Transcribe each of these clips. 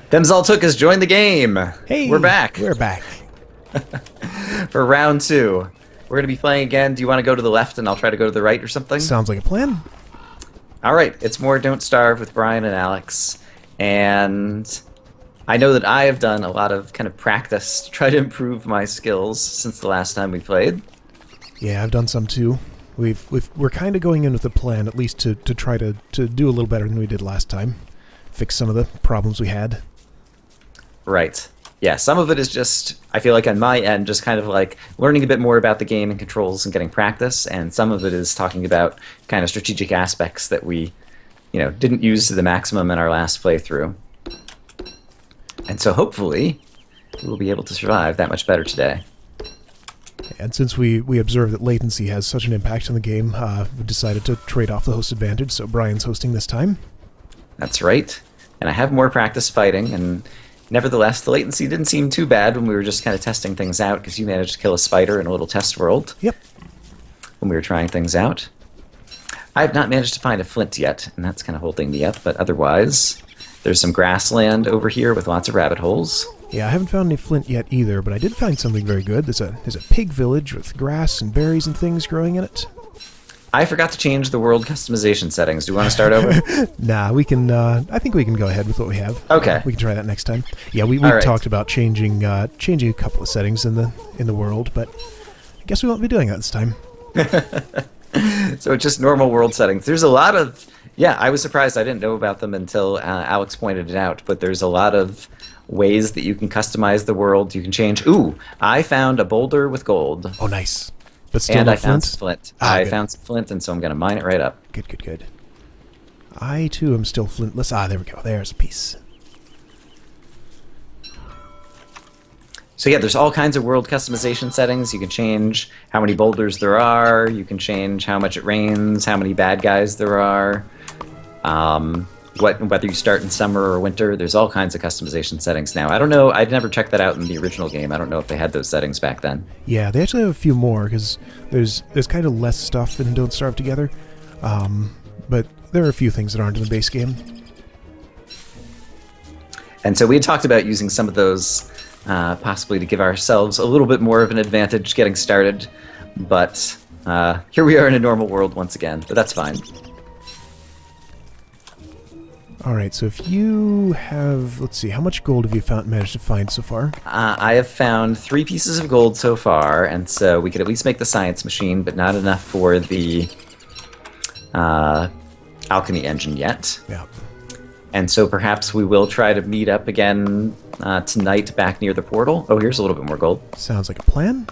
ThemsAllTook has joined the game. Hey, we're back. We're back. For round 2. We're going to be playing again. Do you want to go to the left and I'll try to go to the right or something? Sounds like a plan. All right. It's more Don't Starve with Brian and Alex. And I know that I have done a lot of kind of practice to try to improve my skills since the last time we played. Yeah, I've done some too. We're kind of going in with a plan, at least to try to do a little better than we did last time. Fix some of the problems we had. Right. Yeah, some of it is just, I feel like on my end, just kind of like learning a bit more about the game and controls and getting practice, and some of it is talking about kind of strategic aspects that we, didn't use to the maximum in our last playthrough. And so hopefully, we'll be able to survive that much better today. And since we observed that latency has such an impact on the game, we decided to trade off the host advantage, so Brian's hosting this time. That's right. And I have more practice fighting, and nevertheless, the latency didn't seem too bad when we were just kind of testing things out, because you managed to kill a spider in a little test world. Yep. When we were trying things out. I have not managed to find a flint yet, and that's kind of holding me up, but otherwise, there's some grassland over here with lots of rabbit holes. Yeah, I haven't found any flint yet either, but I did find something very good. There's a pig village with grass and berries and things growing in it. I forgot to change the world customization settings. Do you want to start over? Nah, we can. I think we can go ahead with what we have. Okay. We can try that next time. Yeah, we right. talked about changing a couple of settings in the world, but I guess we won't be doing that this time. So it's just normal world settings. There's a lot of... Yeah, I was surprised. I didn't know about them until Alex pointed it out, but there's a lot of ways that you can customize the world. You can change... Ooh, I found a boulder with gold. Oh, nice. But still and no I found flint? some flint. Ah, I good. found some flint, and so I'm going to mine it right up. Good. I, too, am still flintless. Ah, there we go. There's a piece. So yeah, there's all kinds of world customization settings. You can change how many boulders there are. You can change how much it rains, how many bad guys there are. Whether you start in summer or winter. There's all kinds of customization settings now. I don't know. I'd never checked that out in the original game. I don't know if they had those settings back then. Yeah, they actually have a few more, because there's kind of less stuff in Don't Starve Together. But there are a few things that aren't in the base game. And so we had talked about using some of those possibly to give ourselves a little bit more of an advantage getting started. But here we are in a normal world once again. But that's fine. Alright, so if you have... Let's see, how much gold have you managed to find so far? I have found 3 pieces of gold so far, and so we could at least make the science machine, but not enough for the alchemy engine yet. Yeah. And so perhaps we will try to meet up again tonight back near the portal. Oh, here's a little bit more gold. Sounds like a plan.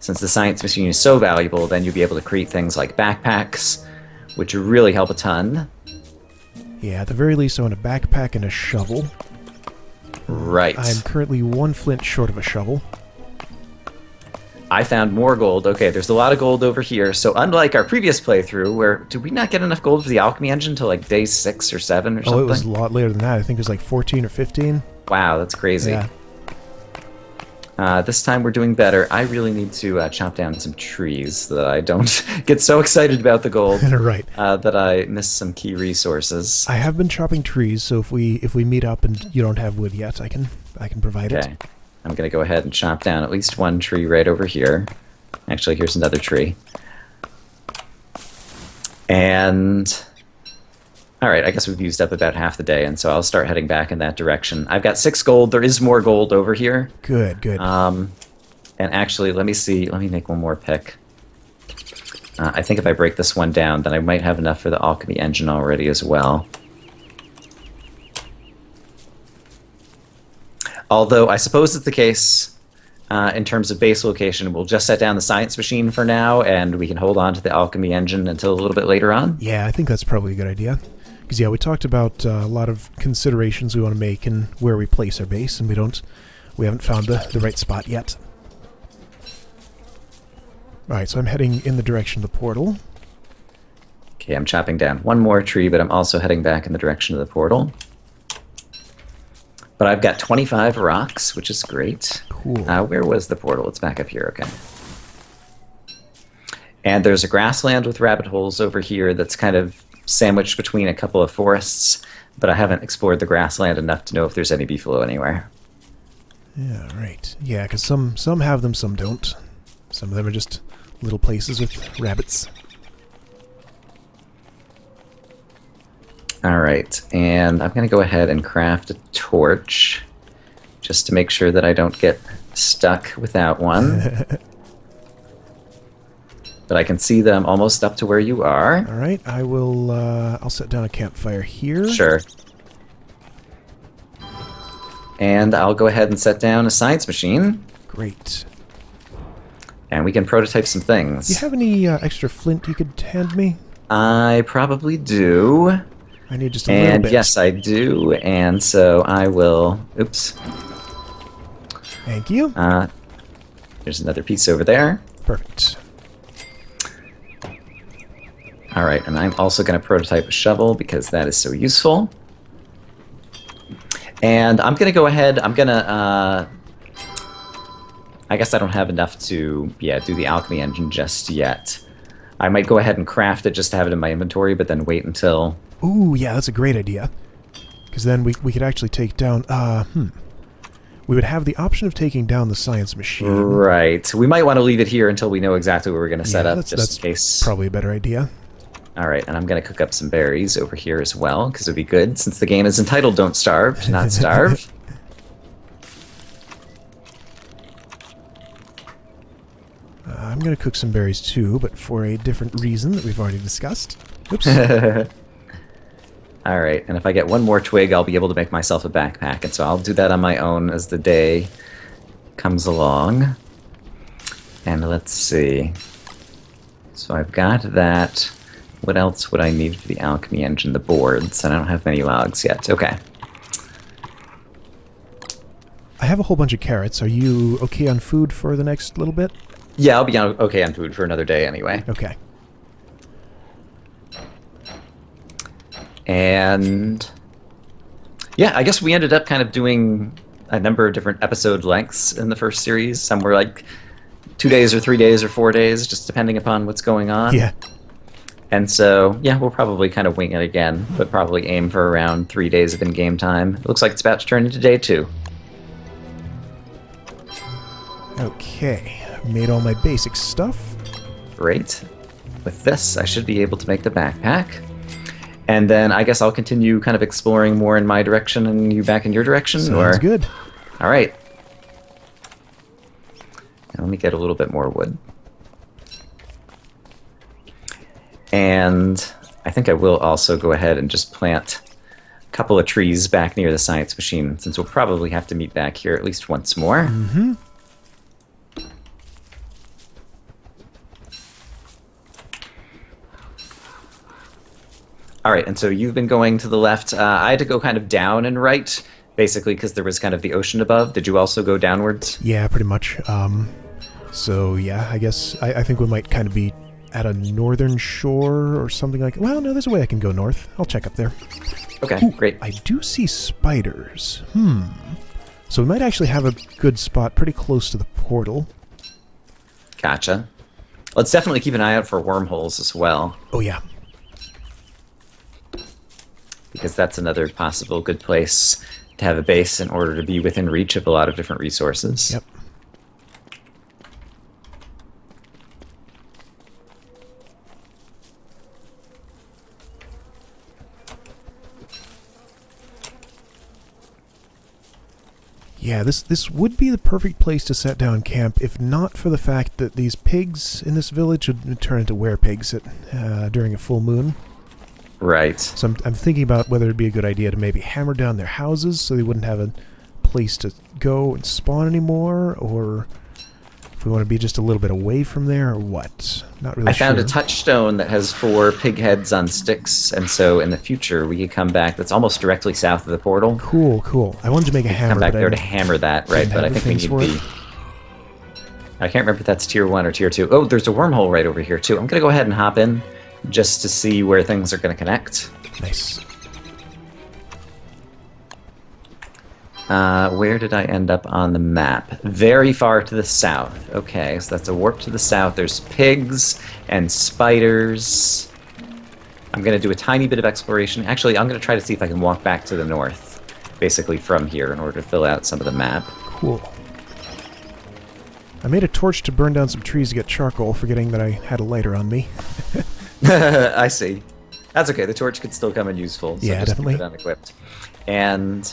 Since the science machine is so valuable, then you'll be able to create things like backpacks, which really help a ton. Yeah, at the very least I want a backpack and a shovel. Right. I'm currently 1 flint short of a shovel. I found more gold. Okay, there's a lot of gold over here. So unlike our previous playthrough, where did we not get enough gold for the alchemy engine until like day 6 or 7 or something? Oh, it was a lot later than that. I think it was like 14 or 15. Wow, that's crazy. Yeah. This time we're doing better. I really need to chop down some trees so that I don't get so excited about the gold Right. that I miss some key resources. I have been chopping trees, so if we meet up and you don't have wood yet, I can provide Okay. it. I'm going to go ahead and chop down at least 1 tree right over here. Actually, here's another tree. And... Alright, I guess we've used up about half the day, and so I'll start heading back in that direction. I've got 6 gold. There is more gold over here. Good. And actually, let me see. Let me make one more pick. I think if I break this one down, then I might have enough for the alchemy engine already as well. Although, I suppose it's the case, in terms of base location, we'll just set down the science machine for now, and we can hold on to the alchemy engine until a little bit later on. Yeah, I think that's probably a good idea. Because, yeah, we talked about a lot of considerations we want to make and where we place our base, and we haven't found the right spot yet. Alright, so I'm heading in the direction of the portal. Okay, I'm chopping down 1 more tree, but I'm also heading back in the direction of the portal. But I've got 25 rocks, which is great. Cool. Where was the portal? It's back up here, okay. And there's a grassland with rabbit holes over here that's kind of sandwiched between a couple of forests but I haven't explored the grassland enough to know if there's any beefalo anywhere. Yeah, right. Yeah, because some have them, some don't. Some of them are just little places with rabbits. Alright, and I'm going to go ahead and craft a torch just to make sure that I don't get stuck without one. But I can see them almost up to where you are. Alright, I'll set down a campfire here. Sure. And I'll go ahead and set down a science machine. Great. And we can prototype some things. Do you have any extra flint you could hand me? I probably do. I need just a little bit. And yes, I do. And so I will... Oops. Thank you. There's another piece over there. Perfect. Alright, and I'm also going to prototype a shovel because that is so useful. And I'm going to go ahead, I'm going to, I guess I don't have enough to, do the alchemy engine just yet. I might go ahead and craft it just to have it in my inventory, but then wait until... Ooh, yeah, that's a great idea. Because then we could actually take down, we would have the option of taking down the science machine. Right. We might want to leave it here until we know exactly where we're going to set up, just in case. Probably a better idea. Alright, and I'm going to cook up some berries over here as well, because it would be good, since the game is entitled Don't Starve, to not starve. I'm going to cook some berries too, but for a different reason that we've already discussed. Oops. Alright, and if I get one more twig, I'll be able to make myself a backpack, and so I'll do that on my own as the day comes along. And let's see. So I've got that. What else would I need for the alchemy engine? The boards, and I don't have many logs yet. Okay. I have a whole bunch of carrots. Are you okay on food for the next little bit? Yeah, I'll be okay on food for another day anyway. Okay. And yeah, I guess we ended up kind of doing a number of different episode lengths in the first series. Some were like 2 days or 3 days or 4 days, just depending upon what's going on. Yeah. And so, yeah, we'll probably kind of wing it again, but probably aim for around 3 days of in-game time. It looks like it's about to turn into day 2. Okay. Made all my basic stuff. Great. With this, I should be able to make the backpack. And then I guess I'll continue kind of exploring more in my direction and you back in your direction? Sounds good. All right. Now let me get a little bit more wood. And I think I will also go ahead and just plant a couple of trees back near the science machine, since we'll probably have to meet back here at least once more. Mm-hmm. All right, and so you've been going to the left. I had to go kind of down and right, basically because there was kind of the ocean above. Did you also go downwards? Yeah, pretty much. So, yeah, I guess I think we might kind of be at a northern shore or something like... Well, no, there's a way I can go north. I'll check up there. Okay, Ooh, great. I do see spiders. So we might actually have a good spot pretty close to the portal. Gotcha. Let's definitely keep an eye out for wormholes as well, Oh, yeah. because that's another possible good place to have a base in order to be within reach of a lot of different resources. Yep. Yeah, this would be the perfect place to set down camp, if not for the fact that these pigs in this village would turn into were-pigs during a full moon. Right. So I'm thinking about whether it'd be a good idea to maybe hammer down their houses so they wouldn't have a place to go and spawn anymore, or if we want to be just a little bit away from there, or what. Not really sure. I found a touchstone that has 4 pig heads on sticks, and so in the future we could come back. That's almost directly south of the portal. Cool, cool. I wanted to make a hammer, Come back but there to hammer that, right? But I think we need the... I can't remember if that's tier 1 or tier 2. Oh, there's a wormhole right over here too. I'm gonna go ahead and hop in just to see where things are gonna connect. Nice. Where did I end up on the map? Very far to the south. Okay, so that's a warp to the south. There's pigs and spiders. I'm going to do a tiny bit of exploration. Actually, I'm going to try to see if I can walk back to the north, basically from here, in order to fill out some of the map. Cool. I made a torch to burn down some trees to get charcoal, forgetting that I had a lighter on me. I see. That's okay. The torch could still come in useful. So Yeah, just definitely. Keep it unequipped. And,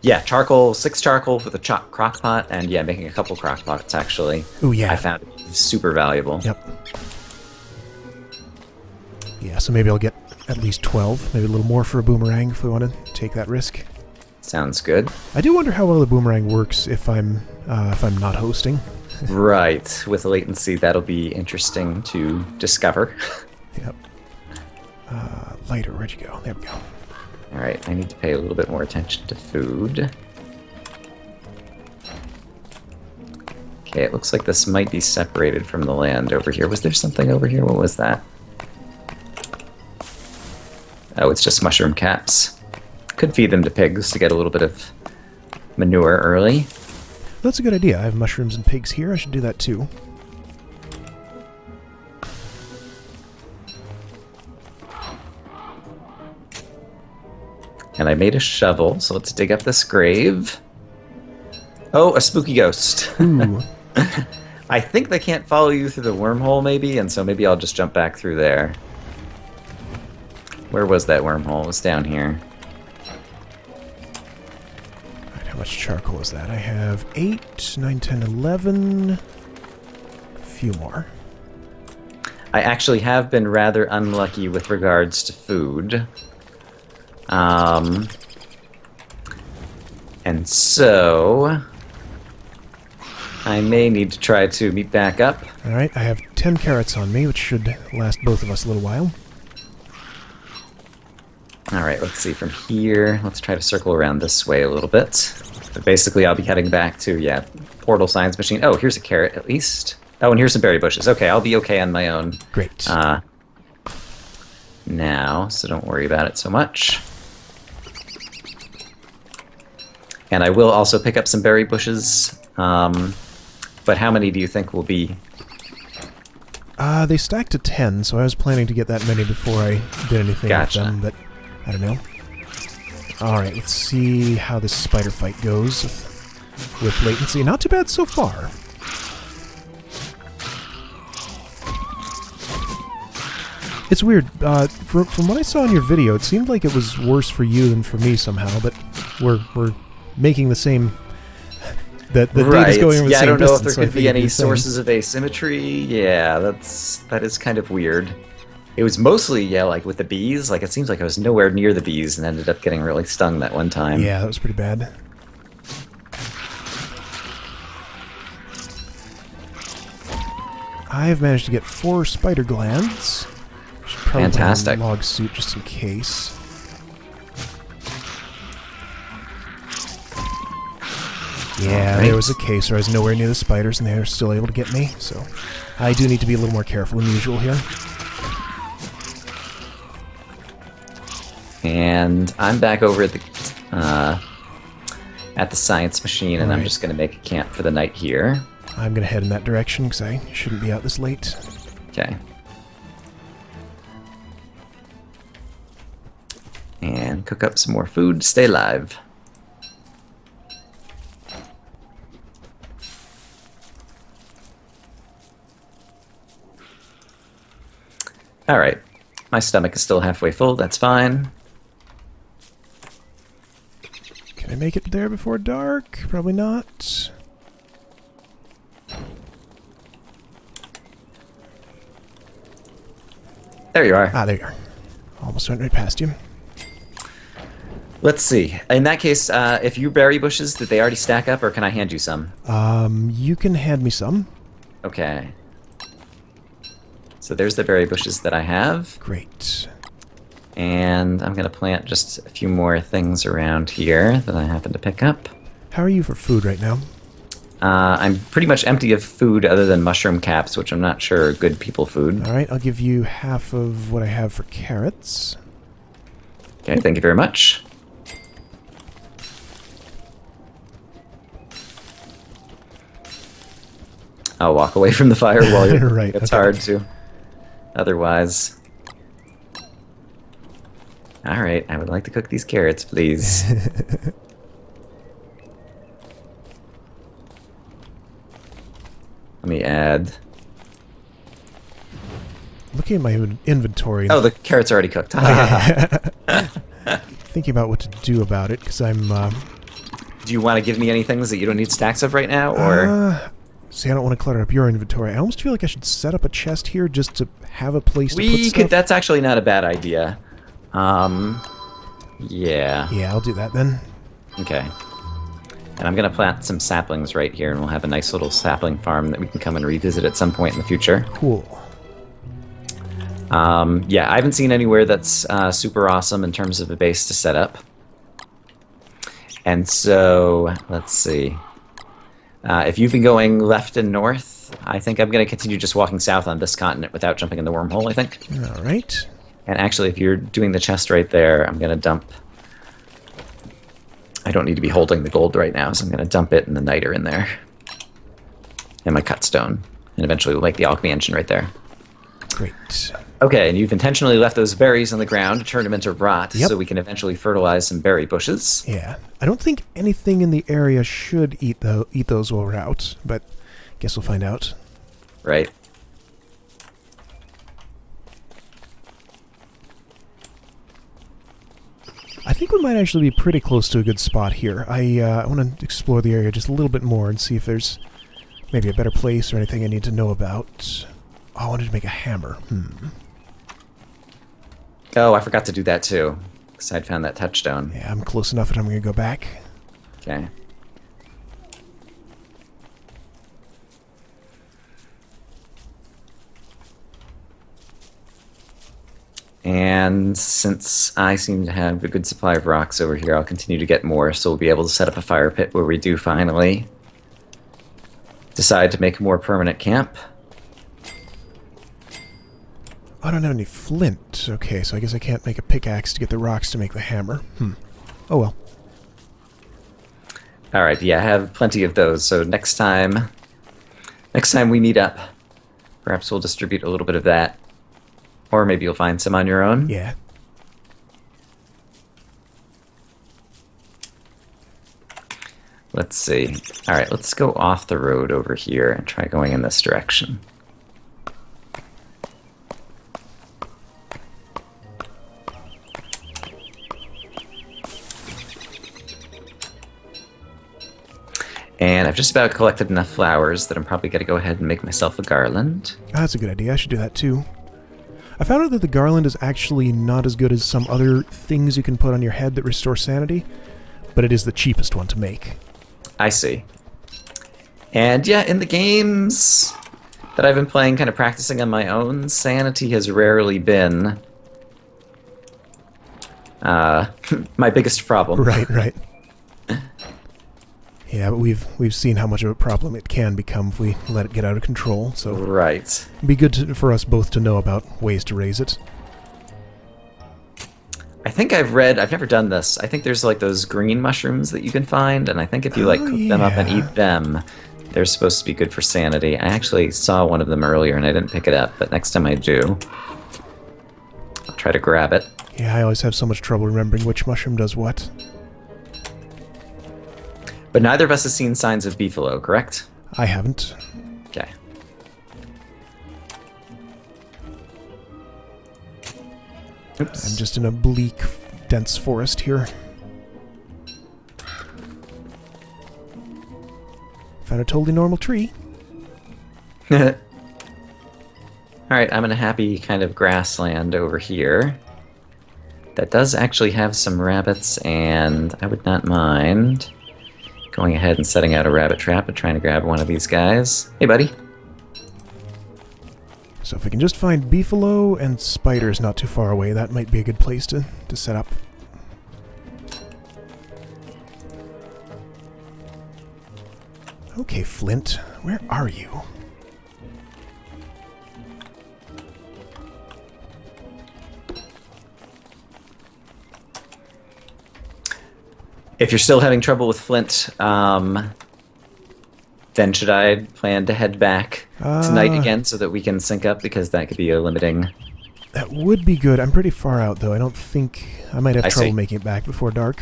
yeah, charcoal, 6 charcoal for the crock pot, and yeah, making a couple crock pots, actually. Oh, yeah. I found it super valuable. Yep. Yeah, so maybe I'll get at least 12, maybe a little more for a boomerang if we want to take that risk. Sounds good. I do wonder how well the boomerang works if I'm not hosting. Right. With latency, that'll be interesting to discover. Yep. Lighter, where'd you go? There we go. All right, I need to pay a little bit more attention to food. Okay, it looks like this might be separated from the land over here. Was there something over here? What was that? Oh, it's just mushroom caps. Could feed them to pigs to get a little bit of manure early. That's a good idea. I have mushrooms and pigs here. I should do that too. And I made a shovel, so let's dig up this grave. Oh, a spooky ghost. Ooh. I think they can't follow you through the wormhole, maybe, and so maybe I'll just jump back through there. Where was that wormhole? It was down here. Alright, how much charcoal is that? I have 8, 9, 10, 11. A few more. I actually have been rather unlucky with regards to food. And so I may need to try to meet back up. Alright, I have 10 carrots on me, which should last both of us a little while. Alright, let's see from here. Let's try to circle around this way a little bit. But basically I'll be heading back to, yeah, Portal Science Machine. Oh, here's a carrot at least. Oh, and here's some berry bushes. Okay, I'll be okay on my own. Great. Now, so don't worry about it so much. And I will also pick up some berry bushes. But how many do you think will be? They stacked to 10, so I was planning to get that many before I did anything Gotcha. with them, but I don't know. Alright, let's see how this spider fight goes with latency. Not too bad so far. It's weird. From what I saw in your video, it seemed like it was worse for you than for me somehow, but we're making the same... The Right. data's going over the Yeah, I same don't know if distance, there so could be figured any the same. sources of asymmetry. Yeah, that is kind of weird. It was mostly, yeah, like with the bees. Like, it seems like I was nowhere near the bees and ended up getting really stung that one time. Yeah, that was pretty bad. I've managed to get 4 spider glands. Should probably Fantastic. put on a log suit just in case. Yeah, Alright. there was a case where I was nowhere near the spiders and they were still able to get me, so I do need to be a little more careful than usual here. And I'm back over at the science machine, and I'm Alright. just going to make a camp for the night here. I'm going to head in that direction because I shouldn't be out this late. Okay. And cook up some more food to stay alive. Alright. My stomach is still halfway full, that's fine. Can I make it there before dark? Probably not. There you are. Ah, there you are. Almost went right past you. Let's see. In that case, if you berry bushes, did they already stack up, or can I hand you some? You can hand me some. Okay. So there's the berry bushes that I have. Great. And I'm going to plant just a few more things around here that I happen to pick up. How are you for food right now? I'm pretty much empty of food other than mushroom caps, which I'm not sure are good people food. Alright, I'll give you half of what I have for carrots. Okay, thank you very much. I'll walk away from the fire while you're... Right, It's okay. hard to... otherwise. Alright, I would like to cook these carrots, please. Let me add... Looking at my inventory... Oh, the carrots are already cooked. Thinking about what to do about it, because I'm... Do you want to give me any things that you don't need stacks of right now, or...? See, I don't want to clutter up your inventory. I almost feel like I should set up a chest here just to have a place to put stuff. That's actually not a bad idea. Yeah. Yeah, I'll do that then. Okay. And I'm going to plant some saplings right here, and we'll have a nice little sapling farm that we can come and revisit at some point in the future. Cool. Yeah, I haven't seen anywhere that's super awesome in terms of a base to set up. And so, let's see. If you've been going left and north, I think I'm going to continue just walking south on this continent without jumping in the wormhole, I think. All right. And actually, if you're doing the chest right there, I'm going to dump... I don't need to be holding the gold right now, so I'm going to dump it and the niter in there. And my cut stone. And eventually we'll make the alchemy engine right there. Great. Okay, and you've intentionally left those berries on the ground to turn them into rot, Yep. so we can eventually fertilize some berry bushes. Yeah. I don't think anything in the area should eat those while we're out, but guess we'll find out. Right. I think we might actually be pretty close to a good spot here. I want to explore the area just a little bit more and see if there's maybe a better place or anything I need to know about. Oh, I wanted to make a hammer. Oh, I forgot to do that too, because I'd found that touchstone. Yeah, I'm close enough that I'm going to go back. Okay. And since I seem to have a good supply of rocks over here, I'll continue to get more, so we'll be able to set up a fire pit where we do finally decide to make a more permanent camp. I don't have any flint. Okay, so I guess I can't make a pickaxe to get the rocks to make the hammer. Oh well. Alright, yeah, I have plenty of those, so next time we meet up, perhaps we'll distribute a little bit of that. Or maybe you'll find some on your own. Yeah. Let's see. Alright, let's go off the road over here and try going in this direction. And I've just about collected enough flowers that I'm probably going to go ahead and make myself a garland. Oh, that's a good idea. I should do that too. I found out that the garland is actually not as good as some other things you can put on your head that restore sanity, but it is the cheapest one to make. I see. And yeah, in the games that I've been playing, kind of practicing on my own, sanity has rarely been my biggest problem. Right. Yeah, but we've seen how much of a problem it can become if we let it get out of control, so... Right. It'd be good for us both to know about ways to raise it. I think I've never done this, I think there's like those green mushrooms that you can find, and I think if you cook them up and eat them, they're supposed to be good for sanity. I actually saw one of them earlier and I didn't pick it up, but next time I do, I'll try to grab it. Yeah, I always have so much trouble remembering which mushroom does what. But neither of us has seen signs of beefalo, correct? I haven't. Okay. Oops. I'm just in a bleak, dense forest here. Found a totally normal tree. Alright, I'm in a happy kind of grassland over here. That does actually have some rabbits, and I would not mind going ahead and setting out a rabbit trap and trying to grab one of these guys. Hey, buddy. So if we can just find beefalo and spiders not too far away, that might be a good place to set up. Okay, Flint, where are you? If you're still having trouble with flint, then should I plan to head back tonight Uh, again so that we can sync up? Because that could be a limiting... That would be good. I'm pretty far out, though. I don't think... I might have I trouble see. making it back before dark.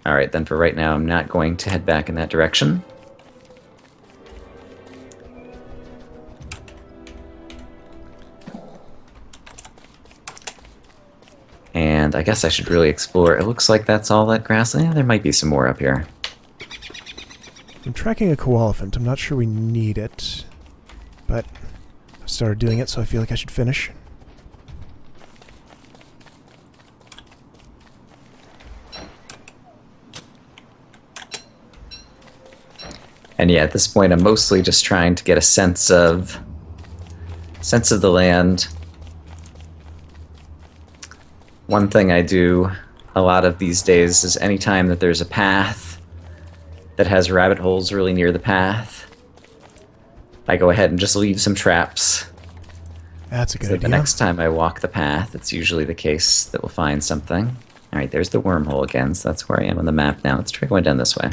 Alright, then for right now, I'm not going to head back in that direction. And I guess I should really explore. It looks like that's all that grassland. There might be some more up here. I'm tracking a koalefant. I'm not sure we need it, but I've started doing it, so I feel like I should finish. And yeah, at this point, I'm mostly just trying to get a sense of the land. One thing I do a lot of these days is anytime that there's a path that has rabbit holes really near the path, I go ahead and just leave some traps. That's a good So idea. the next time I walk the path, it's usually the case that we'll find something. Alright, there's the wormhole again, so that's where I am on the map now. Let's try going down this way.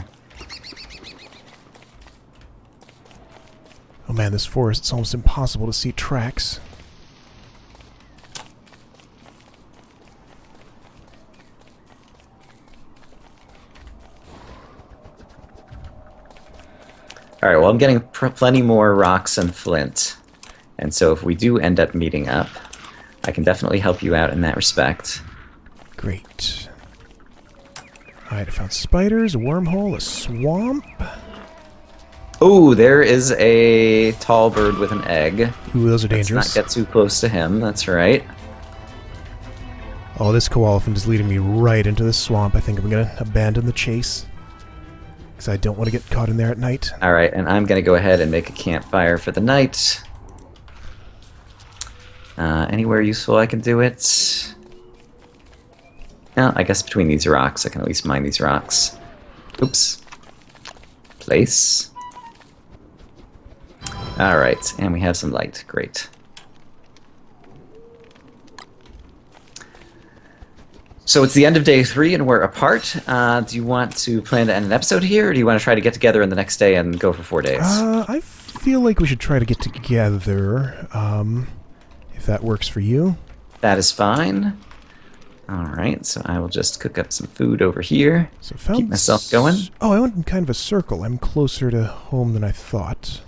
Oh man, this forest, it's almost impossible to see tracks. Alright, well I'm getting plenty more rocks and flint. And so if we do end up meeting up, I can definitely help you out in that respect. Great. Alright, I found spiders, a wormhole, a swamp. Oh, there is a tall bird with an egg. Ooh, those are Let's dangerous. not get too close to him, that's right. Oh, this koalefant is leading me right into this swamp. I think I'm going to abandon the chase, because I don't want to get caught in there at night. Alright, and I'm going to go ahead and make a campfire for the night. Anywhere useful I can do it? No, I guess between these rocks. I can at least mine these rocks. Oops. Place. Alright, and we have some light. Great. So it's the end of day 3 and we're apart. Do you want to plan to end an episode here, or do you want to try to get together in the next day and go for 4 days? I feel like we should try to get together, if that works for you. That is fine. Alright, so I will just cook up some food over here. So found Keep myself going. Oh, I went in kind of a circle. I'm closer to home than I thought.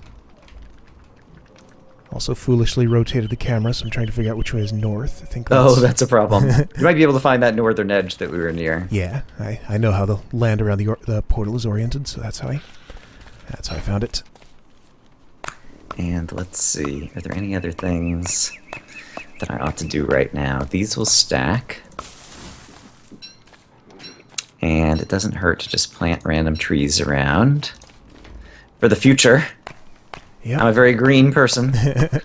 Also foolishly rotated the camera, so I'm trying to figure out which way is north. I think Oh, that's a problem. You might be able to find that northern edge that we were near. Yeah, I know how the land around the portal is oriented, so that's how I found it. And let's see, are there any other things that I ought to do right now? These will stack. And it doesn't hurt to just plant random trees around. For the future. Yeah. I'm a very green person. I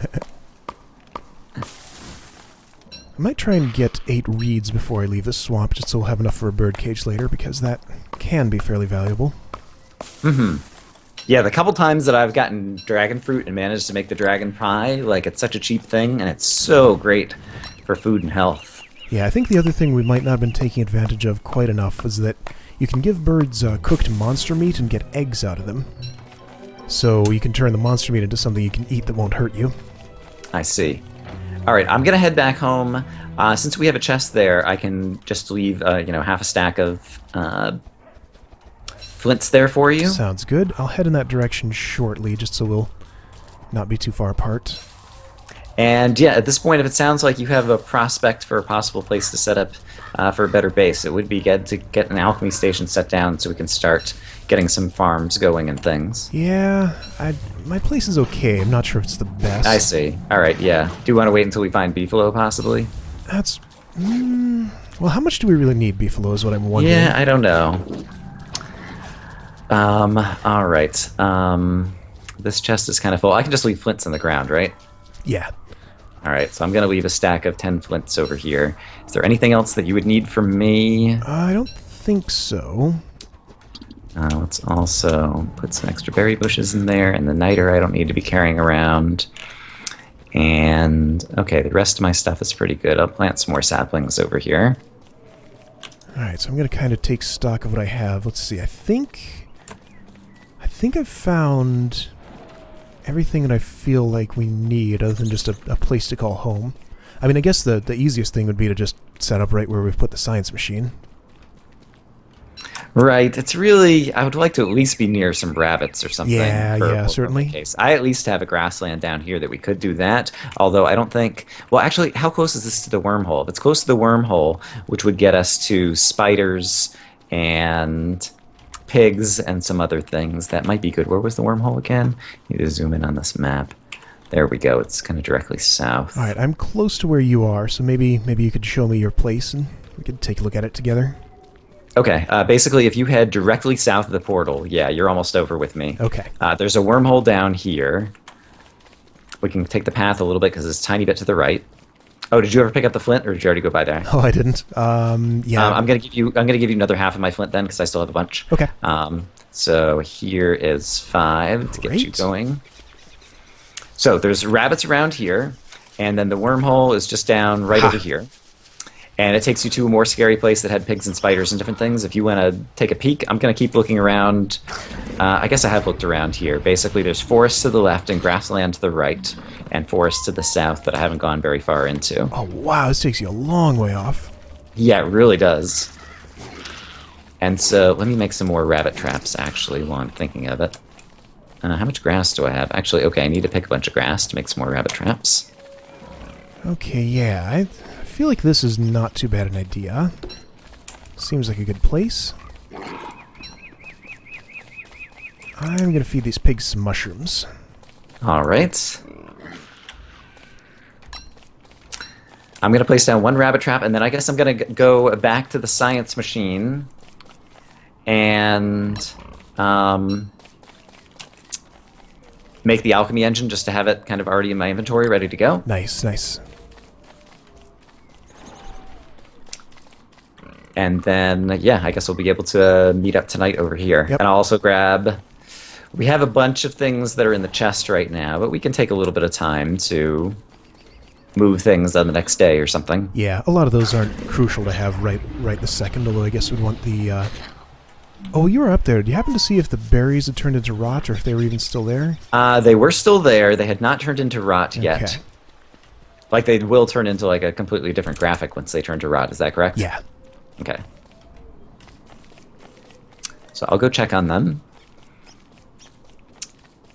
might try and get 8 reeds before I leave the swamp, just so we'll have enough for a bird cage later, because that can be fairly valuable. Mm-hmm. Yeah, the couple times that I've gotten dragon fruit and managed to make the dragon pie, like, it's such a cheap thing, and it's so great for food and health. Yeah, I think the other thing we might not have been taking advantage of quite enough was that you can give birds cooked monster meat and get eggs out of them. So you can turn the monster meat into something you can eat that won't hurt you. I see. Alright, I'm gonna head back home. Since we have a chest there, I can just leave, half a stack of flints there for you. Sounds good. I'll head in that direction shortly, just so we'll not be too far apart. And yeah, at this point, if it sounds like you have a prospect for a possible place to set up for a better base, it would be good to get an alchemy station set down so we can start getting some farms going and things. Yeah, my place is okay. I'm not sure if it's the best. I see. Alright, yeah. Do you want to wait until we find beefalo, possibly? That's... well, how much do we really need beefalo is what I'm wondering. Yeah, I don't know. Alright. This chest is kind of full. I can just leave flints on the ground, right? Yeah. Alright, so I'm going to leave a stack of 10 flints over here. Is there anything else that you would need from me? I don't think so. Let's also put some extra berry bushes in there, and the niter I don't need to be carrying around. And, okay, the rest of my stuff is pretty good. I'll plant some more saplings over here. Alright, so I'm going to kind of take stock of what I have. Let's see, I think think I've found everything that I feel like we need, other than just a place to call home. I mean, I guess the easiest thing would be to just set up right where we've put the science machine. Right. It's really, I would like to at least be near some rabbits or something. Yeah, certainly. Case. I at least have a grassland down here that we could do that, although I don't think, well, actually, how close is this to the wormhole? If it's close to the wormhole, which would get us to spiders and pigs and some other things, that might be good. Where was the wormhole again? Need to zoom in on this map. There we go. It's kind of directly south. All right, I'm close to where you are, so maybe you could show me your place and we could take a look at it together. Okay, basically, if you head directly south of the portal, yeah, you're almost over with me. Okay. There's a wormhole down here. We can take the path a little bit because it's a tiny bit to the right. Oh, did you ever pick up the flint, or did you already go by there? Oh, I didn't. Yeah. I'm gonna give you another half of my flint then, because I still have a bunch. Okay. So here is 5 to get you Great. going. So there's rabbits around here, and then the wormhole is just down right over here. And it takes you to a more scary place that had pigs and spiders and different things. If you want to take a peek, I'm going to keep looking around. I guess I have looked around here. Basically, there's forest to the left and grassland to the right, and forest to the south that I haven't gone very far into. Oh, wow, this takes you a long way off. Yeah, it really does. And so let me make some more rabbit traps, actually, while I'm thinking of it. How much grass do I have? Actually, okay, I need to pick a bunch of grass to make some more rabbit traps. Okay, yeah, I feel like this is not too bad an idea. Seems like a good place. I'm going to feed these pigs some mushrooms. All right. I'm going to place down one rabbit trap, and then I guess I'm going to go back to the science machine and make the alchemy engine just to have it kind of already in my inventory, ready to go. Nice, nice. And then, yeah, I guess we'll be able to meet up tonight over here. Yep. And I'll also grab... We have a bunch of things that are in the chest right now, but we can take a little bit of time to move things on the next day or something. Yeah, a lot of those aren't crucial to have right this second, although I guess we'd want the... Oh, you were up there. Do you happen to see if the berries had turned into rot or if they were even still there? They were still there. They had not turned into rot yet. Okay. Like, they will turn into, like, a completely different graphic once they turn to rot. Is that correct? Yeah. Okay. So I'll go check on them.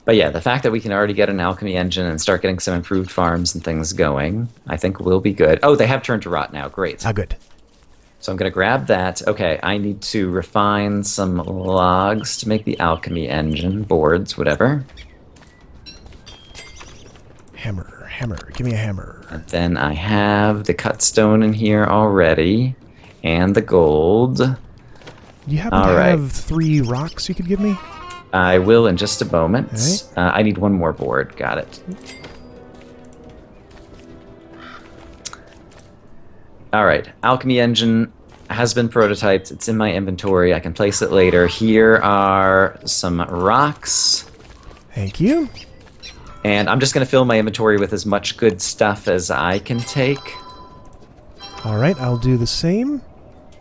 But yeah, the fact that we can already get an alchemy engine and start getting some improved farms and things going, I think will be good. Oh, they have turned to rot now. Great. Ah, good. So I'm going to grab that. Okay, I need to refine some logs to make the alchemy engine, boards, whatever. Hammer, hammer. Give me a hammer. And then I have the cut stone in here already, and the gold. Do you happen to have 3 rocks you could give me? I will in just a moment. Right. I need one more board. Got it. All right. Alchemy engine has been prototyped. It's in my inventory. I can place it later. Here are some rocks. Thank you. And I'm just going to fill my inventory with as much good stuff as I can take. All right, I'll do the same.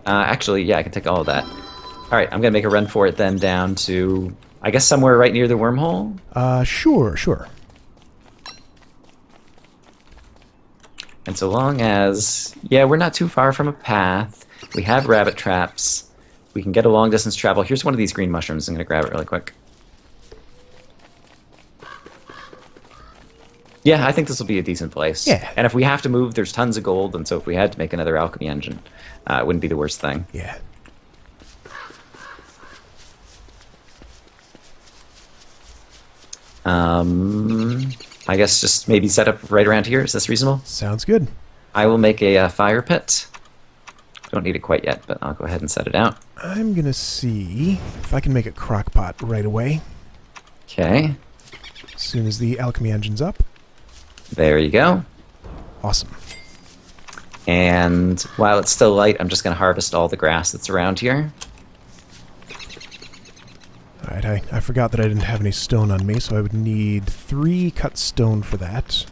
Actually, yeah, I can take all of that. All right, I'm going to make a run for it then down to, I guess, somewhere right near the wormhole? Sure. And so long as, yeah, we're not too far from a path, we have rabbit traps, we can get a long distance travel. Here's one of these green mushrooms. I'm going to grab it really quick. Yeah, I think this will be a decent place. Yeah. And if we have to move, there's tons of gold, and so if we had to make another alchemy engine, it wouldn't be the worst thing. Yeah. I guess just maybe set up right around here. Is this reasonable? Sounds good. I will make a fire pit. Don't need it quite yet, but I'll go ahead and set it out. I'm going to see if I can make a crock pot right away. Okay. As soon as the alchemy engine's up. There you go. Awesome. And while it's still light, I'm just going to harvest all the grass that's around here. Alright, I forgot that I didn't have any stone on me, so I would need 3 cut stone for that.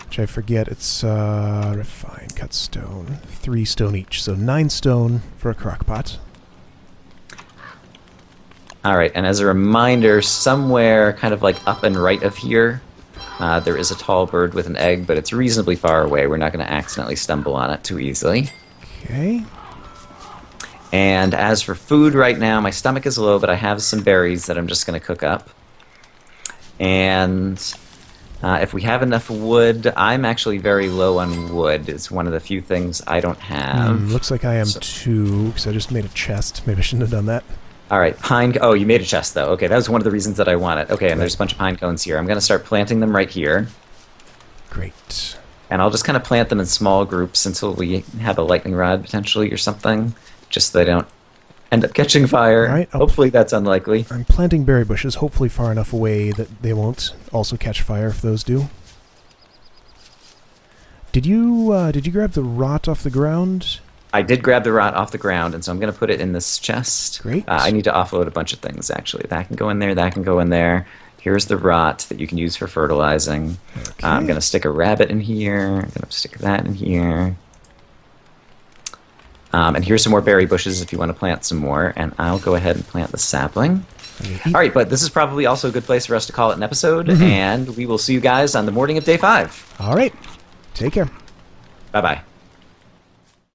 Which I forget, it's refined cut stone. 3 stone each, so 9 stone for a crock pot. All right, and as a reminder, somewhere kind of like up and right of here, there is a tall bird with an egg, but it's reasonably far away. We're not going to accidentally stumble on it too easily. Okay. And as for food right now, my stomach is low, but I have some berries that I'm just going to cook up. And if we have enough wood, I'm actually very low on wood. It's one of the few things I don't have. Looks like I am too, because I just made a chest. Maybe I shouldn't have done that. All right, pine... Oh, you made a chest, though. Okay, that was one of the reasons that I want it. Okay, and there's a bunch of pine cones here. I'm going to start planting them right here. Great. And I'll just kind of plant them in small groups until we have a lightning rod, potentially, or something. Just so they don't end up catching fire. All right, hopefully that's unlikely. I'm planting berry bushes, hopefully far enough away that they won't also catch fire if those do. Did you grab the rot off the ground? I did grab the rot off the ground, and so I'm going to put it in this chest. Great. I need to offload a bunch of things, actually. That can go in there, that can go in there. Here's the rot that you can use for fertilizing. Okay. I'm going to stick a rabbit in here. I'm going to stick that in here. And here's some more berry bushes if you want to plant some more, and I'll go ahead and plant the sapling. All right, but this is probably also a good place for us to call it an episode, and we will see you guys on the morning of day 5. All right. Take care. Bye-bye.